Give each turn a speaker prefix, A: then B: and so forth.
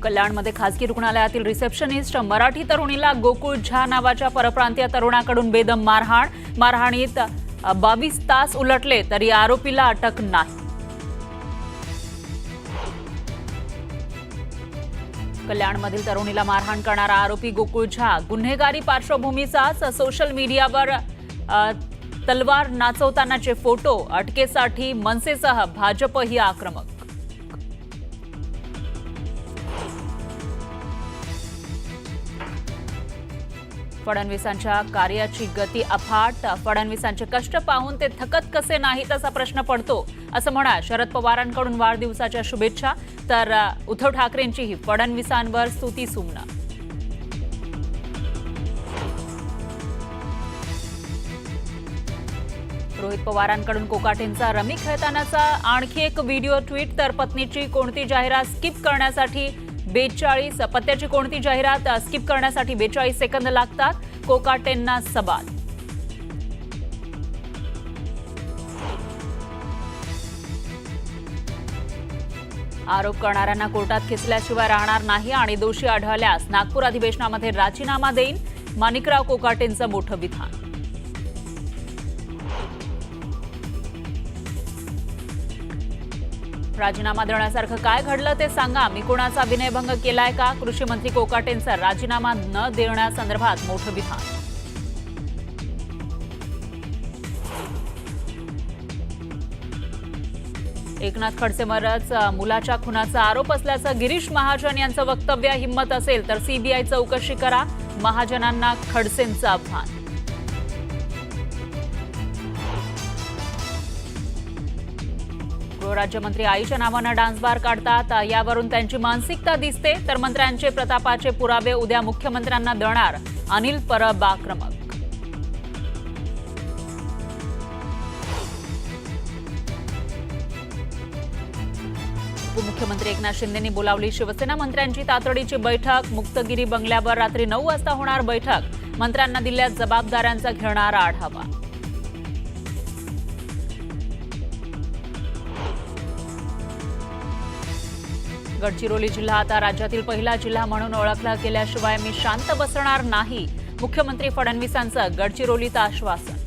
A: कल्याणमध्ये खासगी रुग्णालयातील रिसेप्शनिस्ट मराठी तरुणीला गोकुळ झा नावाच्या परप्रांतीय तरुणाकडून बेदम मारहाणीत 22 तास उलटले तरी आरोपीला अटक नाही। कल्याणमधील तरुणीला मारहाण करणारा आरोपी गोकुळ झा गुन्हेगारी पार्श्वभूमीचाच सोशल मीडियावर तलवार नाचवतानाचे फोटो अटकेसाठी मनसेसह भाजपही आक्रमक। फडणवीसांच्या कार्याची गती अफाट, फडणवीसांचे कष्ट पाहून ते थकत कसे नाहीत असा प्रश्न पडतो असं म्हणा शरद पवारांकडून वाढदिवसाच्या शुभेच्छा, तर उद्धव ठाकरेंचीही फडणवीसांवर स्तुतीसुमनं। रोहित पवारांकडून कोकाटेंचा रमी खेळतानाचा आणखी एक व्हिडिओ ट्विट, तर पत्नीची कोणती जाहिरात स्किप करण्यासाठी 42 पत्त्याची कोणती जाहिरात स्किप करण्यासाठी 42 सेकंद लागतात, कोकाटेंना सवाल। आरोप करणाऱ्यांना कोर्टात खेचल्याशिवाय राहणार नाही आणि दोषी आढळल्यास नागपूर अधिवेशनामध्ये राजीनामा देईन, माणिकराव कोकाटेंचं मोठं विधान। राजीनामा देण्यासारखं काय घडलं ते सांगा, मी कोणाचा विनयभंग केलाय का? कृषी मंत्री कोकाटेंचा राजीनामा न देण्यासंदर्भात मोठं विधान। एकनाथ खडसेंवरच मुलाच्या खुनाचा आरोप असल्याचं गिरीश महाजन यांचं वक्तव्य, हिम्मत असेल तर सीबीआय चौकशी करा, महाजनांना खडसेंचं आव्हान। गृहराज्यमंत्री आईच्या नावानं डान्स बार काढतात, यावरून त्यांची मानसिकता दिसते, तर मंत्र्यांचे प्रतापाचे पुरावे उद्या मुख्यमंत्र्यांना देणार, अनिल परब आक्रमक। उपमुख्यमंत्री एकनाथ शिंदेंनी बोलावली शिवसेना मंत्र्यांची तातडीची बैठक, मुक्तगिरी बंगल्यावर रात्री 9 वाजता होणार बैठक, मंत्र्यांना दिलेल्या जबाबदाऱ्यांचा घेणार आढावा। गडचिरोली जिल्हा आता राज्यातील पहिला जिल्हा म्हणून ओळखला गेल्याशिवाय मी शांत बसणार नाही, मुख्यमंत्री फडणवीसांचं गडचिरोलीत आश्वासन।